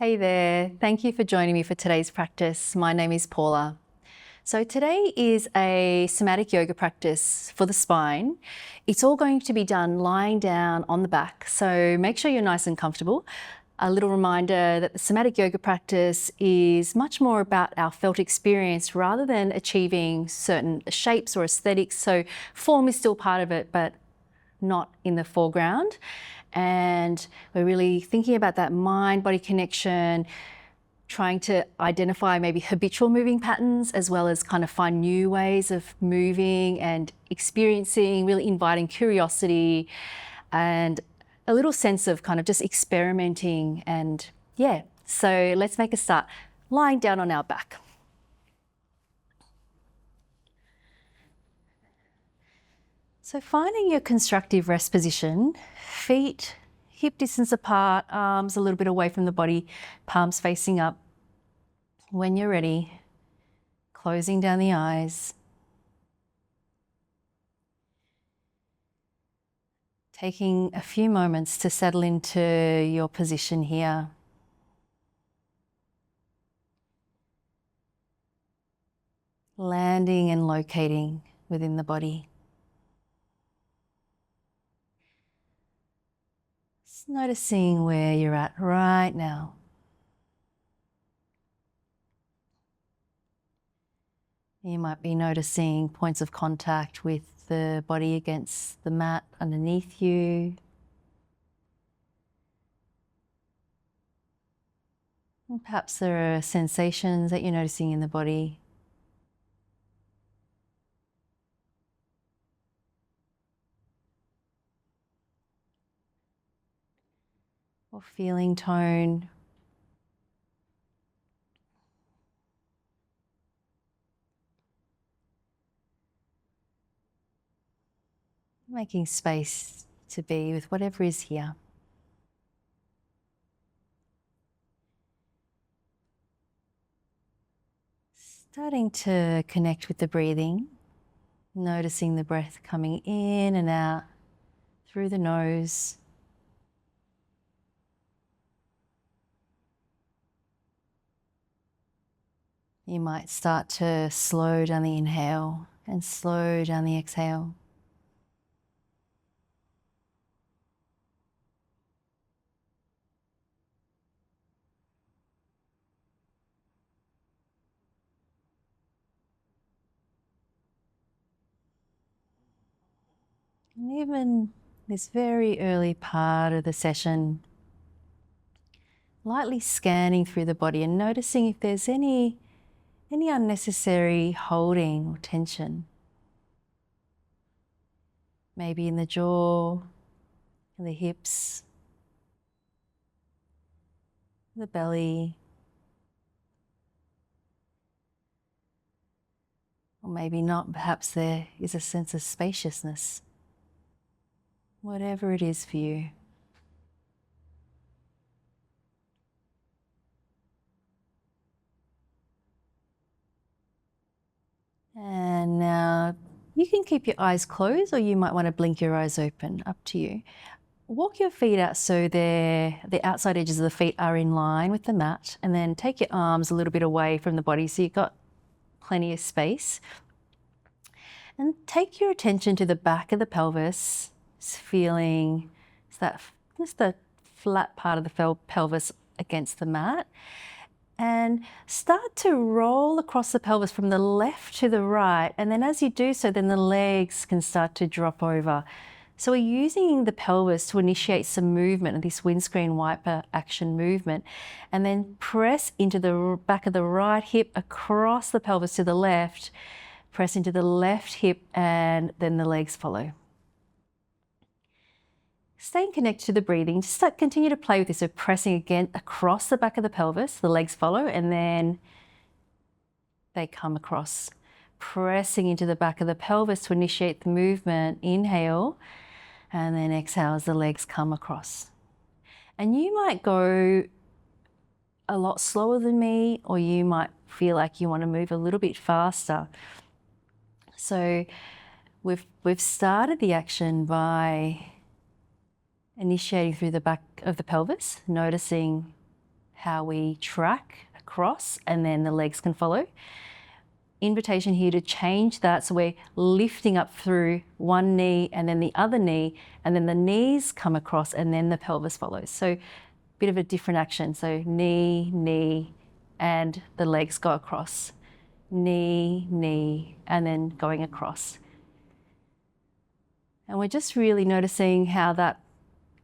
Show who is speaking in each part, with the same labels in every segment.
Speaker 1: Hey there, thank you for joining me for today's practice. My name is Paula. So today is a somatic yoga practice for the spine. It's all going to be done lying down on the back, so make sure you're nice and comfortable. A little reminder that the somatic yoga practice is much more about our felt experience rather than achieving certain shapes or aesthetics. So form is still part of it, but not in the foreground. And we're really thinking about that mind-body connection, trying to identify maybe habitual moving patterns as well as kind of find new ways of moving and experiencing, really inviting curiosity and a little sense of kind of just experimenting. And yeah, so let's make a start. Lying down on our back. So finding your constructive rest position, feet hip distance apart, arms a little bit away from the body, palms facing up. When you're ready, closing down the eyes. Taking a few moments to settle into your position here. Landing and locating within the body. Just noticing where you're at right now. You might be noticing points of contact with the body against the mat underneath you. And perhaps there are sensations that you're noticing in the body. Or feeling tone. Making space to be with whatever is here. Starting to connect with the breathing, noticing the breath coming in and out through the nose. You might start to slow down the inhale and slow down the exhale. And even this very early part of the session, lightly scanning through the body and noticing if there's any unnecessary holding or tension. Maybe in the jaw, in the hips, the belly, or maybe not. Perhaps there is a sense of spaciousness. Whatever it is for you. And now you can keep your eyes closed or you might want to blink your eyes open, up to you. Walk your feet out so the outside edges of the feet are in line with the mat, and then take your arms a little bit away from the body so you've got plenty of space. And take your attention to the back of the pelvis, feeling just the flat part of the pelvis against the mat. And start to roll across the pelvis from the left to the right. And then as you do so, then the legs can start to drop over. So we're using the pelvis to initiate some movement, this windscreen wiper action movement, and then press into the back of the right hip across the pelvis to the left, press into the left hip, and then the legs follow. Staying connected to the breathing, just continue to play with this. So pressing again across the back of the pelvis, the legs follow, and then they come across. Pressing into the back of the pelvis to initiate the movement. Inhale, and then exhale as the legs come across. And you might go a lot slower than me, or you might feel like you want to move a little bit faster. So we've started the action by initiating through the back of the pelvis, noticing how we track across and then the legs can follow. Invitation here to change that, so we're lifting up through one knee and then the other knee, and then the knees come across and then the pelvis follows. So bit of a different action. So knee, knee, and the legs go across. Knee, knee, and then going across. And we're just really noticing how that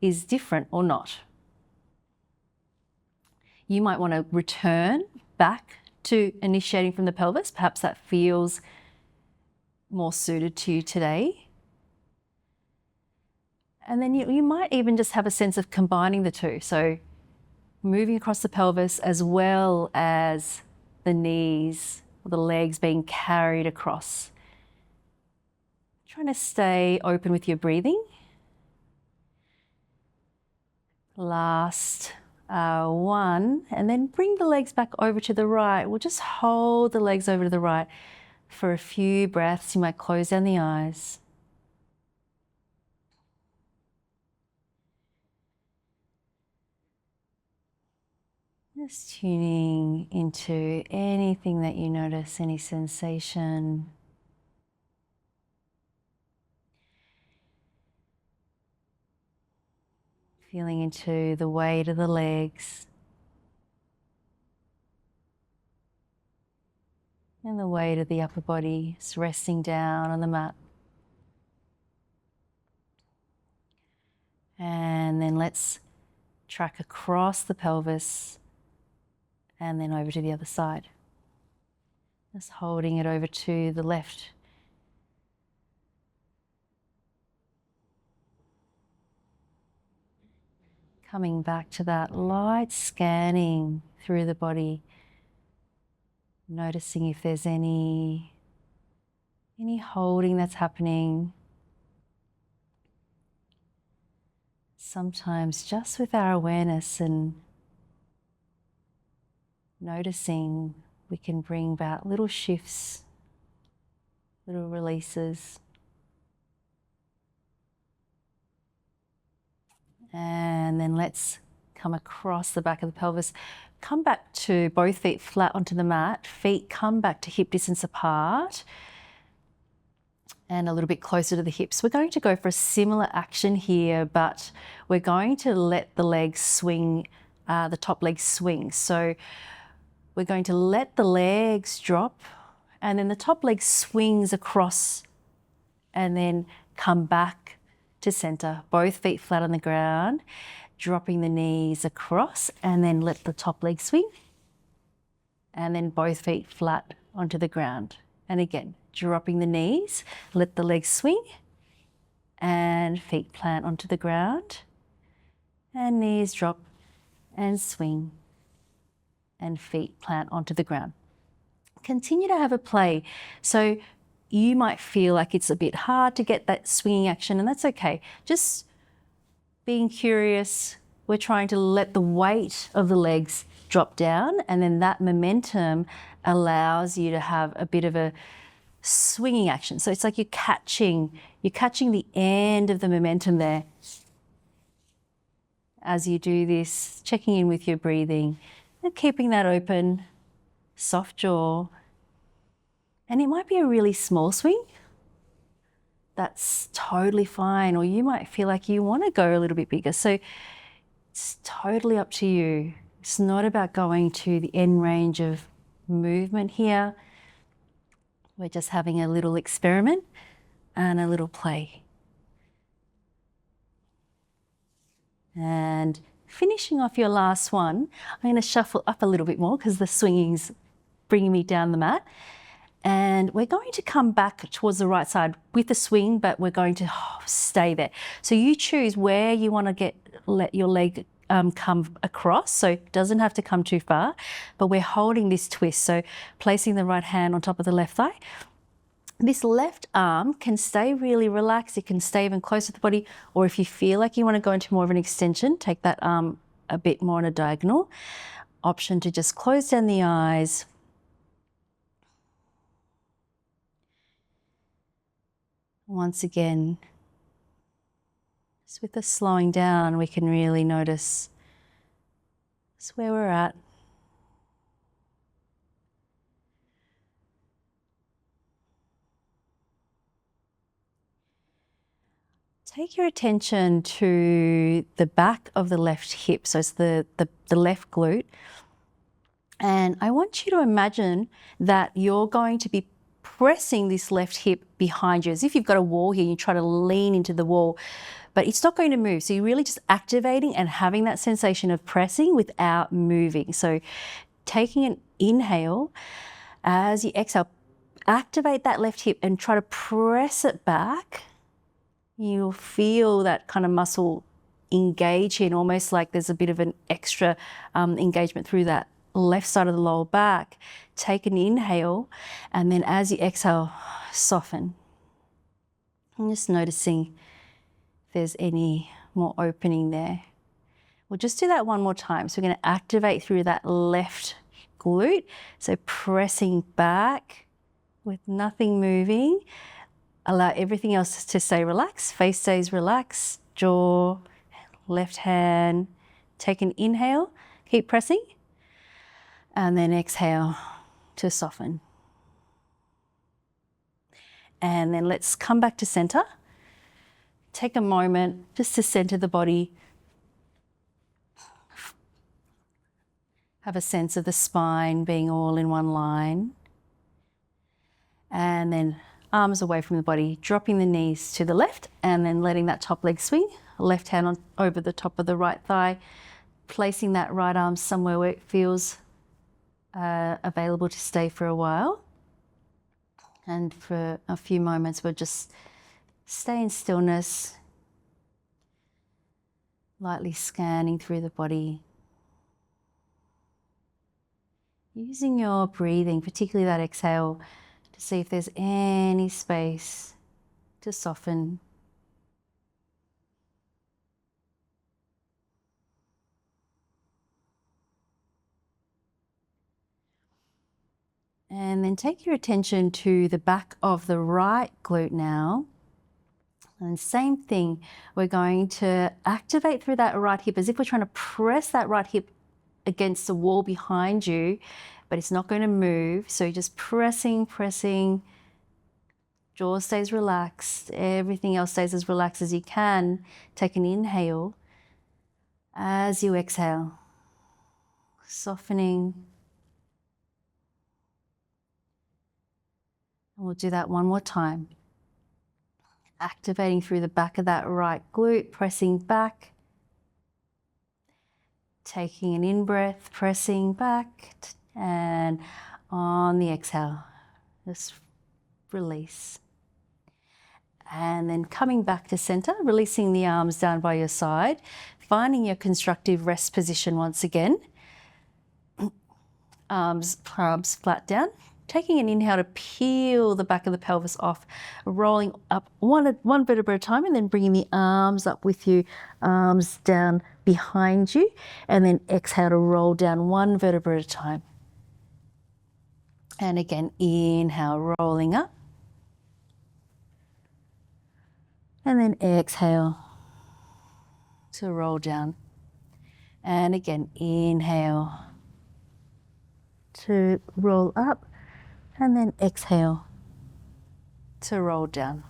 Speaker 1: is different or not. You might want to return back to initiating from the pelvis. Perhaps that feels more suited to you today. And then you might even just have a sense of combining the two. So moving across the pelvis as well as the knees or the legs being carried across. Trying to stay open with your breathing. Last one, and then bring the legs back over to the right. We'll just hold the legs over to the right for a few breaths. You might close down the eyes. Just tuning into anything that you notice, any sensation. Feeling into the weight of the legs and the weight of the upper body, just resting down on the mat. And then let's track across the pelvis and then over to the other side. Just holding it over to the left. Coming back to that light scanning through the body, noticing if there's any holding that's happening. Sometimes just with our awareness and noticing, we can bring about little shifts, little releases. And then let's come across the back of the pelvis. Come back to both feet flat onto the mat. Feet come back to hip distance apart and a little bit closer to the hips. We're going to go for a similar action here, but we're going to let the legs swing, the top leg swing. So we're going to let the legs drop and then the top leg swings across and then come back to center, both feet flat on the ground, dropping the knees across and then let the top leg swing and then both feet flat onto the ground. And again, dropping the knees, let the legs swing and feet plant onto the ground and knees drop and swing and feet plant onto the ground. Continue to have a play. So you might feel like it's a bit hard to get that swinging action, and that's okay. Just being curious. We're trying to let the weight of the legs drop down, and then that momentum allows you to have a bit of a swinging action. So it's like you're catching the end of the momentum there. As you do this, checking in with your breathing and keeping that open, soft jaw. And it might be a really small swing. That's totally fine. Or you might feel like you want to go a little bit bigger. So it's totally up to you. It's not about going to the end range of movement here. We're just having a little experiment and a little play. And finishing off your last one, I'm going to shuffle up a little bit more because the swinging's bringing me down the mat. And we're going to come back towards the right side with the swing, but we're going to stay there. So you choose where you want to let your leg come across. So it doesn't have to come too far, but we're holding this twist. So placing the right hand on top of the left thigh. This left arm can stay really relaxed. It can stay even closer to the body, or if you feel like you want to go into more of an extension, take that arm a bit more on a diagonal. Option to just close down the eyes. Once again, just with the slowing down, we can really notice That's where we're at. Take your attention to the back of the left hip, so it's the left glute. And I want you to imagine that you're going to be pressing this left hip behind you, as if you've got a wall here and you try to lean into the wall, but it's not going to move. So you're really just activating and having that sensation of pressing without moving. So taking an inhale, as you exhale, activate that left hip and try to press it back. You'll feel that kind of muscle engage here, and almost like there's a bit of an extra engagement through that left side of the lower back. Take an inhale, and then as you exhale, soften. I'm just noticing if there's any more opening there. We'll just do that one more time. So we're going to activate through that left glute. So pressing back with nothing moving. Allow everything else to stay relaxed. Face stays relaxed. Jaw, left hand. Take an inhale. Keep pressing. And then exhale to soften. And then let's come back to center. Take a moment just to center the body. Have a sense of the spine being all in one line. And then arms away from the body, dropping the knees to the left and then letting that top leg swing. Left hand on over the top of the right thigh, placing that right arm somewhere where it feels available to stay for a while. And for a few moments, we'll just stay in stillness, lightly scanning through the body. Using your breathing, particularly that exhale, to see if there's any space to soften. And then take your attention to the back of the right glute now. And same thing, we're going to activate through that right hip as if we're trying to press that right hip against the wall behind you, but it's not going to move. So you're just pressing, pressing. Jaw stays relaxed. Everything else stays as relaxed as you can. Take an inhale. As you exhale, softening. And we'll do that one more time. Activating through the back of that right glute, pressing back. Taking an in-breath, pressing back, and on the exhale, just release. And then coming back to center, releasing the arms down by your side, finding your constructive rest position once again. Arms flat down. Taking an inhale to peel the back of the pelvis off, rolling up one vertebra at a time, and then bringing the arms up with you, arms down behind you, and then exhale to roll down one vertebra at a time. And again, inhale, rolling up. And then exhale to roll down. And again, inhale to roll up. And then exhale to roll down.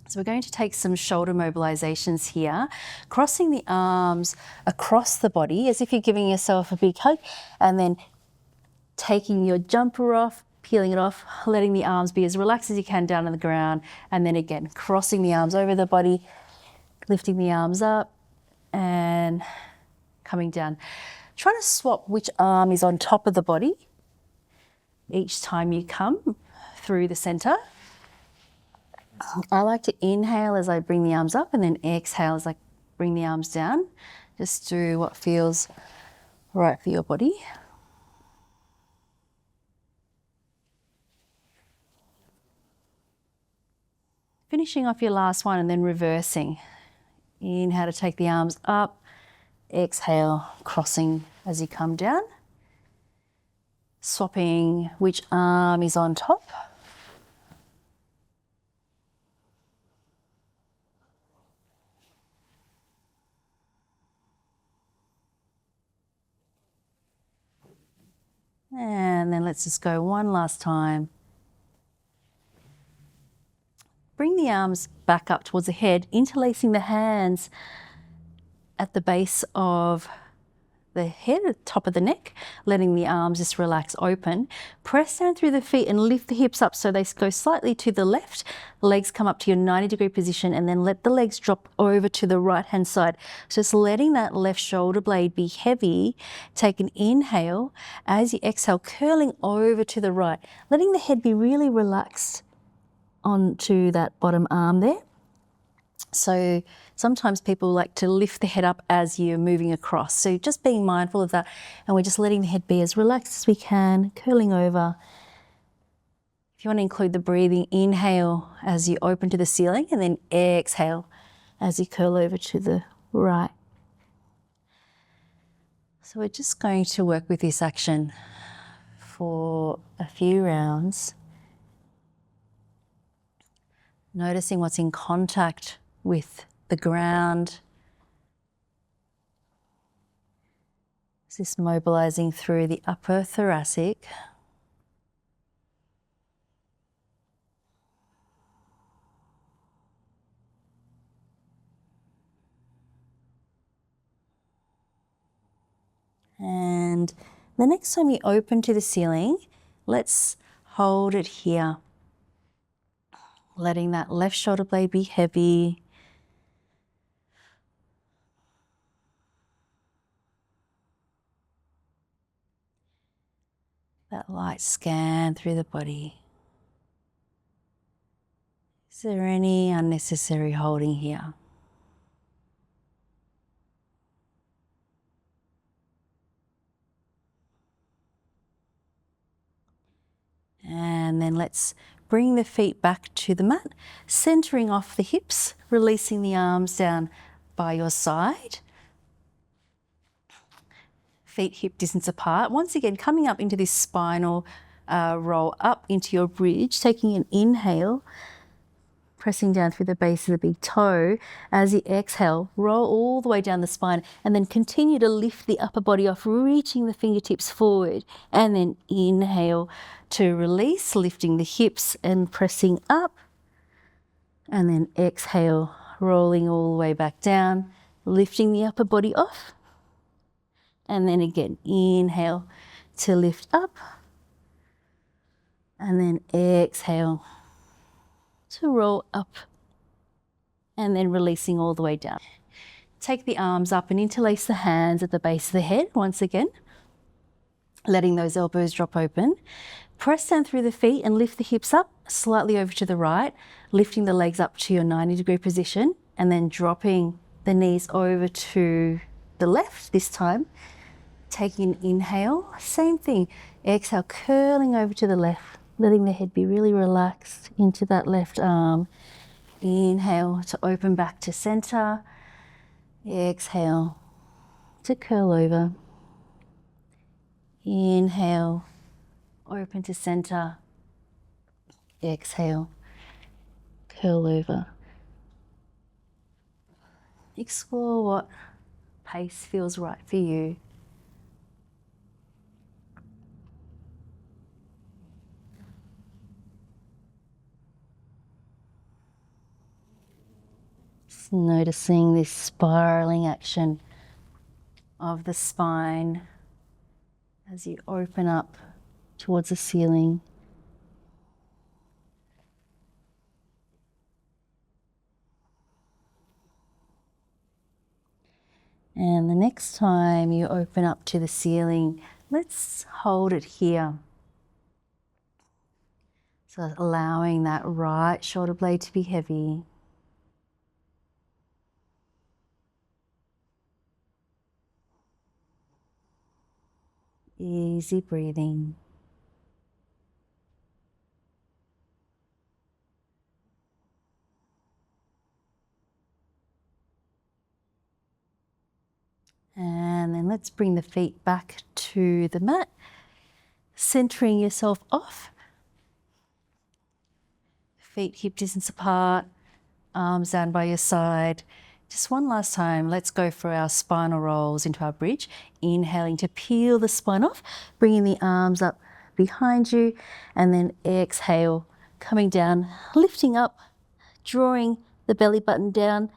Speaker 1: So we're going to take some shoulder mobilizations here, crossing the arms across the body as if you're giving yourself a big hug, and then taking your jumper off, peeling it off, letting the arms be as relaxed as you can down on the ground, and then again, crossing the arms over the body, lifting the arms up and coming down. Try to swap which arm is on top of the body each time you come through the center. I like to inhale as I bring the arms up and then exhale as I bring the arms down. Just do what feels right for your body. Finishing off your last one and then reversing. Inhale to take the arms up, exhale, crossing as you come down. Swapping which arm is on top. And then let's just go one last time. Bring the arms back up towards the head, interlacing the hands at the base of the head, at the top of the neck, letting the arms just relax open. Press down through the feet and lift the hips up so they go slightly to the left. Legs come up to your 90-degree position, and then let the legs drop over to the right-hand side. So just letting that left shoulder blade be heavy. Take an inhale. As you exhale, curling over to the right, letting the head be really relaxed onto that bottom arm there. So sometimes people like to lift the head up as you're moving across. So just being mindful of that, and we're just letting the head be as relaxed as we can, curling over. If you want to include the breathing, inhale as you open to the ceiling, and then exhale as you curl over to the right. So we're just going to work with this action for a few rounds, noticing what's in contact with the ground. Is this mobilizing through the upper thoracic? And the next time you open to the ceiling, let's hold it here. Letting that left shoulder blade be heavy. That light scan through the body. Is there any unnecessary holding here? And then let's bring the feet back to the mat, centering off the hips, releasing the arms down by your side. Feet hip distance apart. Once again, coming up into this spinal roll up into your bridge, taking an inhale, pressing down through the base of the big toe. As you exhale, roll all the way down the spine, and then continue to lift the upper body off, reaching the fingertips forward, and then inhale to release, lifting the hips and pressing up, and then exhale, rolling all the way back down, lifting the upper body off. And then again, inhale to lift up, and then exhale to roll up, and then releasing all the way down. Take the arms up and interlace the hands at the base of the head once again, letting those elbows drop open. Press down through the feet and lift the hips up slightly over to the right, lifting the legs up to your 90-degree position, and then dropping the knees over to the left this time. Taking an inhale, same thing. Exhale, curling over to the left, letting the head be really relaxed into that left arm. Inhale to open back to center. Exhale to curl over. Inhale, open to center. Exhale, curl over. Explore what pace feels right for you. Just noticing this spiraling action of the spine as you open up towards the ceiling. And the next time you open up to the ceiling, let's hold it here. So allowing that right shoulder blade to be heavy. Easy breathing. And then let's bring the feet back to the mat, centering yourself off. Feet hip distance apart, arms down by your side. Just one last time, let's go for our spinal rolls into our bridge. Inhaling to peel the spine off, bringing the arms up behind you, and then exhale, coming down, lifting up, drawing the belly button down,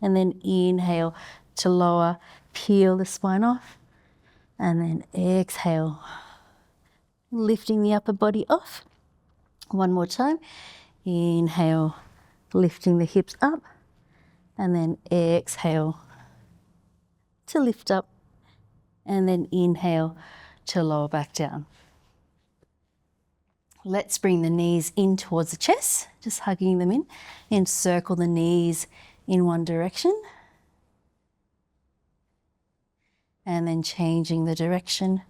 Speaker 1: and then inhale to lower, peel the spine off, and then exhale, lifting the upper body off. One more time. Inhale, lifting the hips up, and then exhale to lift up, and then inhale to lower back down. Let's bring the knees in towards the chest, just hugging them in, and circle the knees in one direction, and then changing the direction.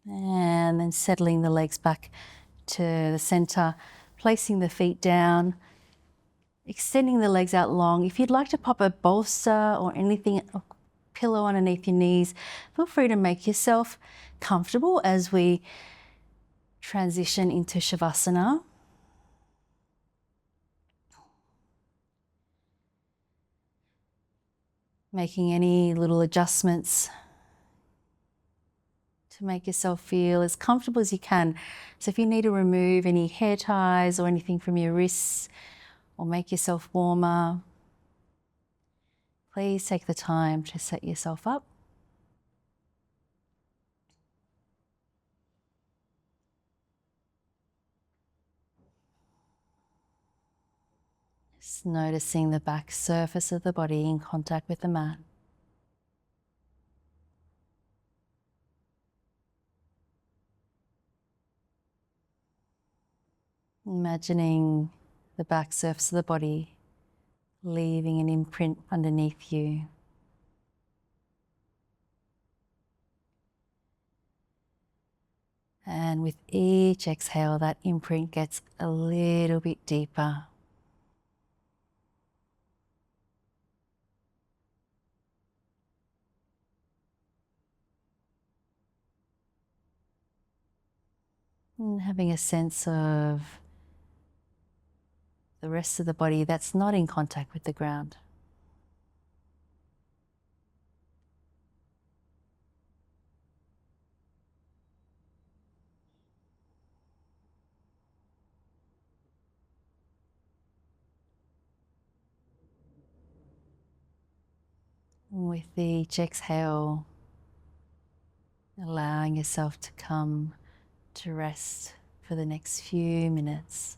Speaker 1: And then settling the legs back to the center, placing the feet down, extending the legs out long. If you'd like to pop a bolster or anything, a pillow underneath your knees, feel free to make yourself comfortable as we transition into Shavasana. Making any little adjustments to make yourself feel as comfortable as you can. So if you need to remove any hair ties or anything from your wrists or make yourself warmer, please take the time to set yourself up. Just noticing the back surface of the body in contact with the mat. Imagining the back surface of the body leaving an imprint underneath you. And with each exhale, that imprint gets a little bit deeper. And having a sense of the rest of the body that's not in contact with the ground. With each exhale, allowing yourself to come to rest for the next few minutes.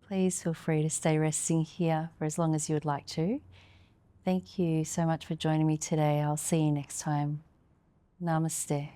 Speaker 1: Please feel free to stay resting here for as long as you would like to. Thank you so much for joining me today. I'll see you next time. Namaste.